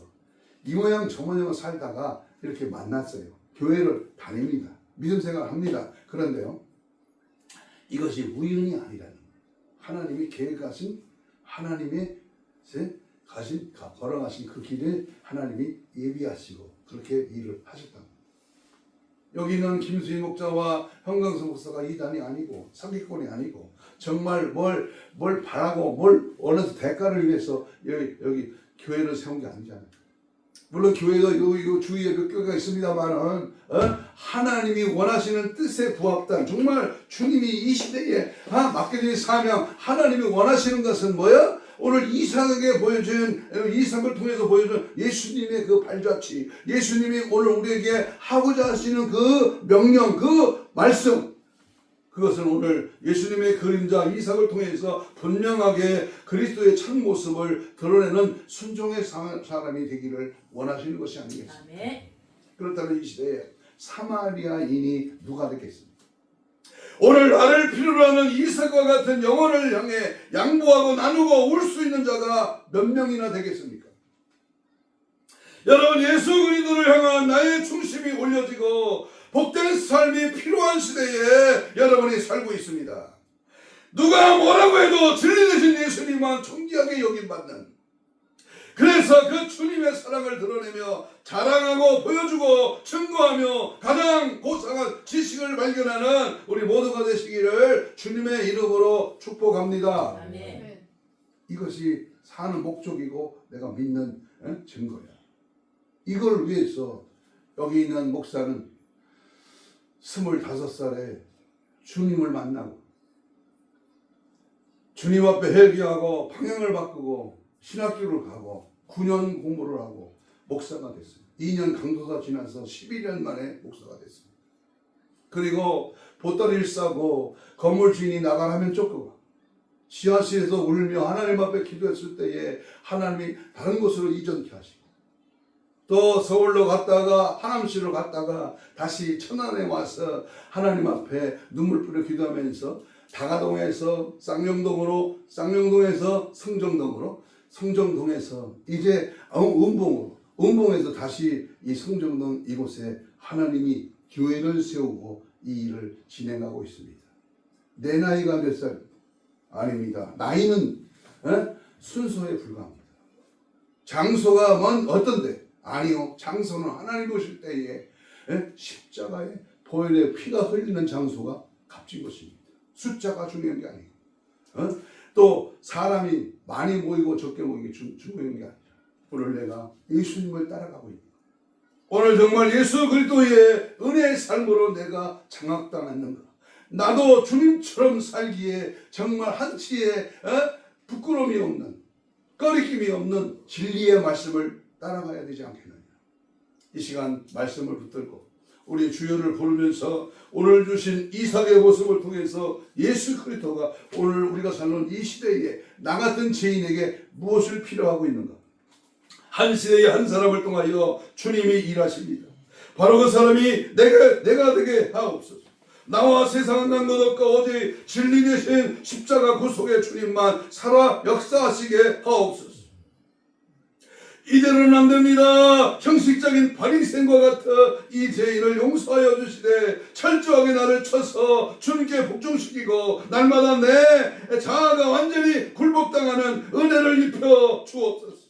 이 모양 저 모양 살다가 이렇게 만났어요. 교회를 다닙니다. 믿음 생활 합니다. 그런데요. 이것이 우연이 아니라는 거예요. 하나님이 계획하신 하나님의 걸어가신 그 길을 하나님이 예비하시고 그렇게 일을 하셨답니다. 여기는 김수희 목사와 현강수 목사가 이단이 아니고 사기꾼이 아니고 정말 뭘 바라고 뭘 어느 대가를 위해서 여기 교회를 세운 게 아니잖아요. 물론 교회가 요 주위에 몇 교회가 있습니다만은 하나님이 원하시는 뜻에 부합한 정말 주님이 이 시대에 맡겨진 사명 하나님이 원하시는 것은 뭐야? 오늘 이삭에게 보여준 이삭을 통해서 보여준 예수님의 그 발자취 예수님이 오늘 우리에게 하고자 하시는 그 명령 그 말씀 그것은 오늘 예수님의 그림자 이삭을 통해서 분명하게 그리스도의 참모습을 드러내는 순종의 사람이 되기를 원하시는 것이 아니겠습니까? 아멘. 그렇다면 이 시대에 사마리아인이 누가 되겠습니까? 오늘 나를 필요로 하는 이삭과 같은 영혼을 향해 양보하고 나누고 울 수 있는 자가 몇 명이나 되겠습니까? 여러분 예수 그리스도를 향한 나의 중심이 올려지고 복된 삶이 필요한 시대에 여러분이 살고 있습니다. 누가 뭐라고 해도 진리 되신 예수님만 존귀하게 여김받는 그래서 그 주님의 사랑을 드러내며 자랑하고 보여주고 증거하며 가장 고상한 지식을 발견하는 우리 모두가 되시기를 주님의 이름으로 축복합니다. 아멘. 이것이 사는 목적이고 내가 믿는 증거야. 이걸 위해서 여기 있는 목사는 25살에 주님을 만나고 주님 앞에 회개하고 방향을 바꾸고 신학교를 가고 9년 공부를 하고 목사가 됐어요. 2년 강도사 지나서 11년 만에 목사가 됐습니다. 그리고 보따리를 싸고 건물 주인이 나가라면 쫓겨가. 지하실에서 울며 하나님 앞에 기도했을 때에 하나님이 다른 곳으로 이전케 하시고 또 서울로 갔다가 하남시로 갔다가 다시 천안에 와서 하나님 앞에 눈물 뿌려 기도하면서 다가동에서 쌍용동에서 성정동에서 이제 은봉에서 다시 이 성정동 이곳에 하나님이 교회를 세우고 이 일을 진행하고 있습니다. 내 나이가 몇 살? 아닙니다. 나이는 순서에 불과합니다. 장소가 어떤데? 아니요. 장소는 하나님 오실 때에 십자가에 보혈의 피가 흘리는 장소가 값진 것입니다. 숫자가 중요한 게 아니고 또 사람이 많이 모이고 적게 모이는 게 중요한 게 아니라 오늘 내가 예수님을 따라가고 있는 오늘 정말 예수 그리스도의 은혜의 삶으로 내가 장악당했는가 나도 주님처럼 살기에 정말 한치의 부끄러움이 없는 꺼리낌이 없는 진리의 말씀을 따라가야 되지 않겠느냐. 이 시간 말씀을 붙들고 우리 주여를 부르면서 오늘 주신 이삭의 모습을 통해서 예수 그리스도가 오늘 우리가 사는 이 시대에 나 같은 죄인에게 무엇을 필요하고 있는가. 한 시대에 한 사람을 통하여 주님이 일하십니다. 바로 그 사람이 내가 되게 하옵소서. 나와 세상은 난 것 없고 오직 진리 되신 십자가 구속의 주님만 살아 역사하시게 하옵소서. 이대로는 안 됩니다. 형식적인 바리새인과 같아 이 죄인을 용서하여 주시되 철저하게 나를 쳐서 주님께 복종시키고 날마다 내 자아가 완전히 굴복당하는 은혜를 입혀 주옵소서.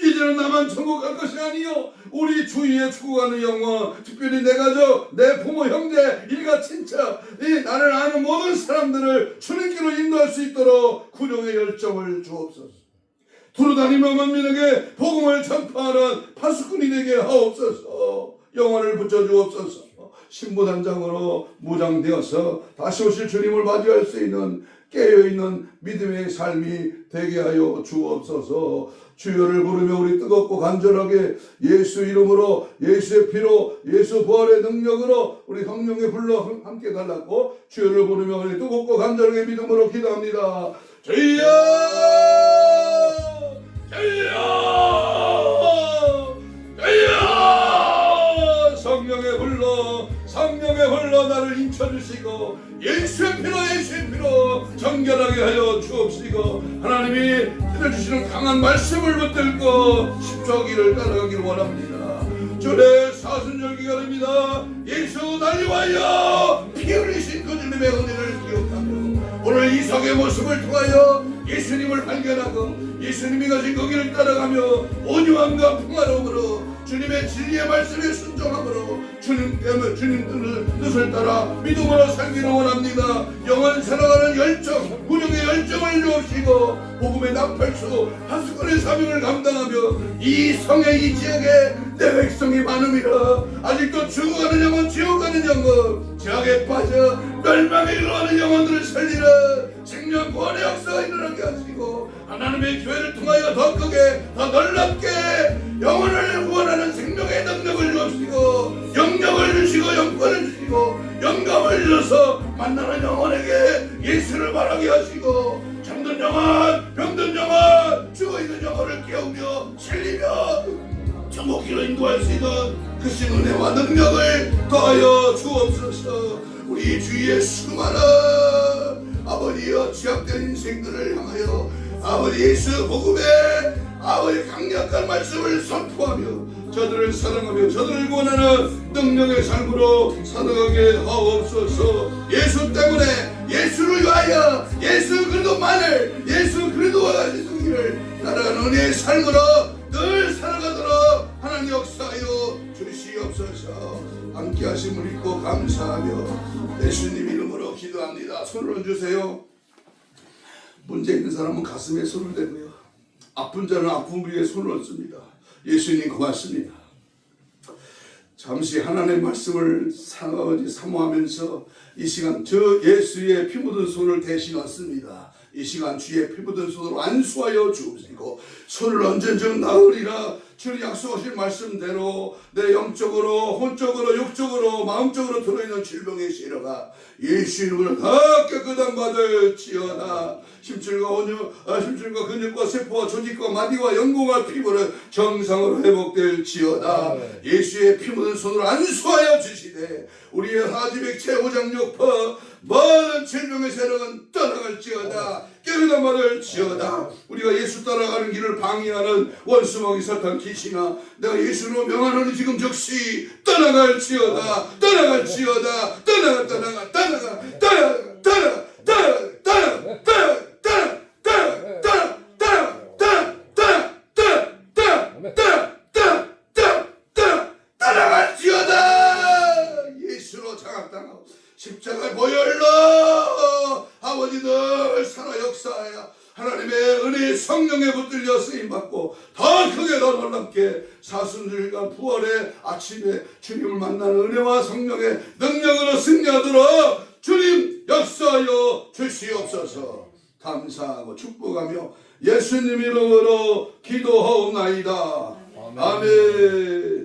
이제는 나만 천국 갈 것이 아니요 우리 주위에 죽어가는 영혼, 특별히 내 가족, 내 부모, 형제, 일가, 친척, 이 나를 아는 모든 사람들을 주님께로 인도할 수 있도록 구령의 열정을 주옵소서. 두루다니며 만민에게 복음을 전파하는 파수꾼이 되게 하옵소서. 영혼을 붙여주옵소서. 신부단장으로 무장되어서 다시 오실 주님을 맞이할 수 있는 깨어있는 믿음의 삶이 되게 하여 주옵소서. 주여를 부르며 우리 뜨겁고 간절하게 예수 이름으로, 예수의 피로, 예수 부활의 능력으로 우리 성령의 불러 함께 달랐고 주여를 부르며 우리 뜨겁고 간절하게 믿음으로 기도합니다. 주여! 주여! 주여! 성령의 불러 나를 인쳐주시고 예수의 피로 정결하게 하여 주옵시고 하나님이 들려주시는 강한 말씀을 붙들고 십자가길을 따라가기를 원합니다. 주의 사순절기가 됩니다. 예수 날 위하여 피 흘리신 그 주님의 은혜를 기억하며 오늘 이삭의 모습을 통하여 예수님을 발견하고 예수님이 가신 그 길을 따라가며 온유함과 풍화로움으로 주님의 진리의 말씀에 순종함으로 주님 뜻을 따라 믿음으로 살기를 원합니다. 영원 살아가는 열정, 구령의 열정을 주옵시고 복음의 나팔수 파수꾼의 사명을 감당하며 이 성의 이 지역에 내 백성이 많음이라 아직도 죽어가는 영혼, 지옥가는 영혼, 죄악에 빠져 멸망에 이르는 영혼들을 살리라 생명 구원의 역사가 일어나게 하시고 하나님의 교회를 통하여 더 크게 더 놀랍게 영혼을 구원하는 생명의 능력을 주시고 영력을 주시고 영권을 주시고 영감을 주셔서 만나는 영혼에게 예수를 말하게 하시고 잠든 영혼, 병든 영혼, 죽어있는 영혼을 깨우며 살리며 천국길로 인도할 수 있는 그 은혜와 능력을 더하여 주옵소서. 우리 주위에 수많은 아버지여 취약된 인생들을 향하여 아버지 예수 복음의 아버지 강력한 말씀을 선포하며 저들을 사랑하며 저들을 구원하는 능력의 삶으로 살아가게 하옵소서. 예수 때문에 예수를 위하여 예수 그리스도만을 예수 그리스도와 같은 길을 따라가는 은혜의 삶으로 늘 살아가도록 하나님 역사하여 주시옵소서. 함께 하심을 믿고 감사하며 예수님 이름으로 기도합니다. 손을 얹으세요. 문제 있는 사람은 가슴에 손을 대고요. 아픈 자는 아픈 부위에 손을 얹습니다. 예수님 고맙습니다. 잠시 하나님의 말씀을 사모하면서 이 시간 저 예수의 피 묻은 손을 대신 얹습니다. 이 시간 주의 피 묻은 손으로 안수하여 주옵시고 손을 얹은 즉 나으리라. 주님 약속하신 말씀대로 내 영적으로 혼적으로 육적으로 마음적으로 들어있는 질병의 시려가 예수 이름으로 다 깨끗한 받을지어다. 심줄과 근육과 세포와 조직과 마디와 연공과 피부를 정상으로 회복될지어다. 예수의 피 묻은 손으로 안수하여 주시되 우리의 하지백체 오장육파 모든 질병의 세력은 떠나갈지어다. 깨끗한 받을지어다. 우리가 예수 따라가는 길을 방해하는 원수마귀 사탄 귀신아 내가 예수로 명하노니 지금 즉시 떠나갈지어다. 떠나갈지어다. 떠나갈지어다. 예수로 장악당하고 십자가의 보혈로 아버지들 살아 역사하여 하나님의 은혜 성령에 붙들려 쓰임받고 더 크게 더 놀랍게 사순절간 부활의 아침에 주님을 만나는 은혜와 성령의 능력으로 승리하도록 주님 역사하여 주시옵소서. 감사하고 축복하며 예수님 이름으로 기도하옵나이다. 아멘.